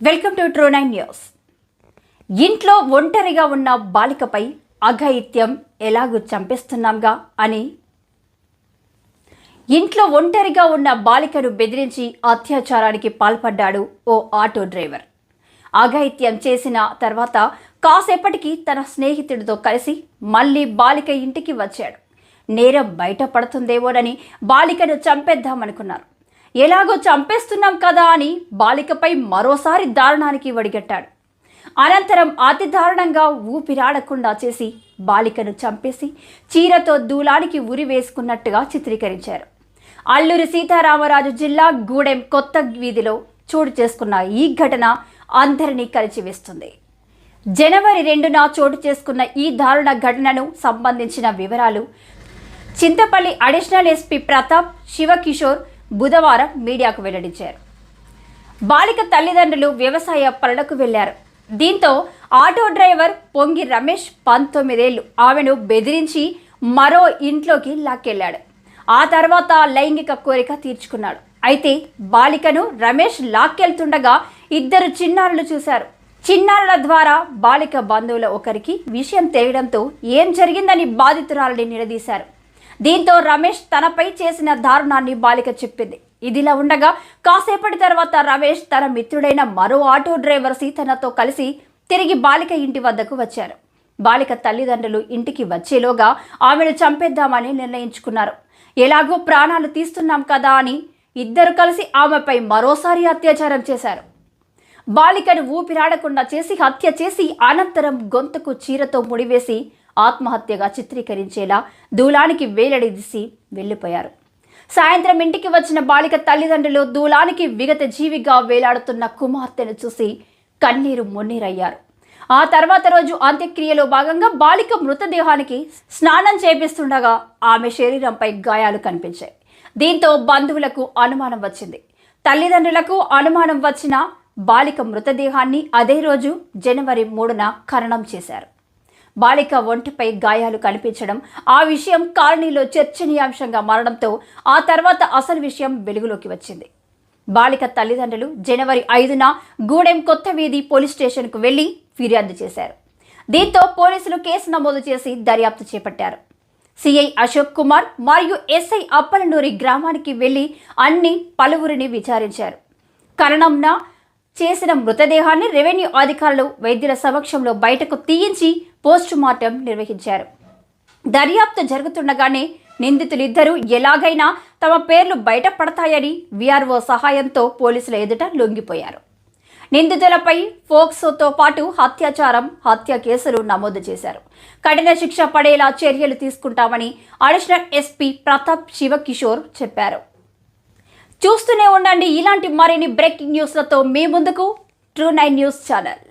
Welcome to true 9 news. ఇంట్లో ఒంటరిగా ఉన్న బాలికపై అఘాయిత్యం ఎలాగూ చంపేస్తున్నాంగా అని ఇంట్లో ఒంటరిగా ఉన్న బాలికను బెదిరించి అత్యాచారానికి పాల్పడ్డాడు ఓ ఆటో డ్రైవర్. అఘాయిత్యం చేసిన తర్వాత కాసేపటికి తన స్నేహితుడితో కలిసి మళ్ళీ బాలిక ఇంటికి వచ్చాడు. నేరం బయటపడుతుందేమోనని బాలికను చంపేద్దామనుకున్నారు. ఎలాగో చంపేస్తున్నాం కదా అని బాలికపై మరోసారి దారుణానికి వడిగట్టాడు. అనంతరం అతి దారుణంగా ఊపిరాడకుండా చేసి బాలికను చంపేసి చీరతో దూలానికి ఉరి వేసుకున్నట్టుగా చిత్రీకరించారు. అల్లూరి సీతారామరాజు జిల్లా గూడెం కొత్త వీధిలో చోటు చేసుకున్న ఈ ఘటన అందరినీ కలిచివేస్తుంది. జనవరి 2న చోటు చేసుకున్న ఈ దారుణ ఘటనను సంబంధించిన వివరాలు చింతపల్లి అడిషనల్ ఎస్పీ ప్రతాప్ శివకిషోర్ బుధవారం మీడియాకు వెల్లడించారు. బాలిక తల్లిదండ్రులు వ్యవసాయ పనులకు వెళ్లారు. దీంతో ఆటో డ్రైవర్ పొంగి రమేష్ 19 ఏళ్లు ఆమెను బెదిరించి మరో ఇంట్లోకి లాక్కెళ్లాడు. ఆ తర్వాత లైంగిక కోరిక తీర్చుకున్నాడు. అయితే బాలికను రమేష్ లాక్కెళ్తుండగా 2 చిన్నారులు చూశారు. చిన్నారుల ద్వారా బాలిక బంధువుల ఒకరికి విషయం తెలియడంతో ఏం జరిగిందని బాధితురాలని నిలదీశారు. దీంతో రమేష్ తనపై చేసిన దారుణాన్ని బాలిక చెప్పింది. ఇదిలా ఉండగా కాసేపటి తర్వాత రమేష్ తన మిత్రుడైన మరో ఆటో డ్రైవర్ సీతన్నతో కలిసి తిరిగి బాలిక ఇంటి వద్దకు వచ్చారు. బాలిక తల్లిదండ్రులు ఇంటికి వచ్చేలోగా ఆమెను చంపేద్దామని నిర్ణయించుకున్నారు. ఎలాగో ప్రాణాలు తీస్తున్నాం కదా అని 2 కలిసి ఆమెపై మరోసారి అత్యాచారం చేశారు. బాలికను ఊపిరాడకుండా చేసి హత్య చేసి అనంతరం గొంతుకు చీరతో ముడివేసి ఆత్మహత్యగా చిత్రీకరించేలా దూలానికి వేలడదీసి వెళ్లిపోయారు. సాయంత్రం ఇంటికి వచ్చిన బాలిక తల్లిదండ్రులు దూలానికి విగత జీవిగా వేలాడుతున్న కుమార్తెను చూసి కన్నీరు మున్నీరయ్యారు. ఆ తర్వాత రోజు అంత్యక్రియలో భాగంగా బాలిక మృతదేహానికి స్నానం చేపిస్తుండగా ఆమె శరీరంపై గాయాలు కనిపించాయి. దీంతో బంధువులకు అనుమానం వచ్చింది. తల్లిదండ్రులకు అనుమానం వచ్చిన బాలిక మృతదేహాన్ని అదే రోజు జనవరి 3న ఖననం చేశారు. బాలిక ఒంటిపై గాయాలు కనిపించడం, ఆ విషయం కాలనీలో చర్చనీయాంశంగా మారడంతో ఆ తర్వాత అసలు విషయం వెలుగులోకి వచ్చింది. బాలిక తల్లిదండ్రులు జనవరి 5న గూడెం కొత్త వీధి పోలీస్ స్టేషన్కు వెళ్లి ఫిర్యాదు చేశారు. దీంతో పోలీసులు కేసు నమోదు చేసి దర్యాప్తు చేపట్టారు. సిఐ అశోక్ కుమార్ మరియు ఎస్ఐ అప్పలనూరి గ్రామానికి వెళ్లి పలువురిని విచారించారు. ఖననంన చేసిన మృతదేహాన్ని రెవెన్యూ అధికారులు వైద్యుల సమక్షంలో బయటకు తీయించి పోస్టుమార్టం నిర్వహించారు. దర్యాప్తు జరుగుతుండగానే నిందితులిద్దరూ ఎలాగైనా తమ పేర్లు బయటపడతాయని వీఆర్ఓ సహాయంతో పోలీసుల ఎదుట లొంగిపోయారు. నిందితులపై ఫోక్సోతో పాటు హత్య కేసులు నమోదు చేశారు. కఠిన శిక్ష పడేలా చర్యలు తీసుకుంటామని అడిషనల్ ఎస్పీ ప్రతాప్ శివకిషోర్ చెప్పారు. చూస్తూనే ఉండండి ఇలాంటి మరిన్ని బ్రేకింగ్ న్యూస్లతో మీ ముందుకు ట్రూ 9 న్యూస్ ఛానల్.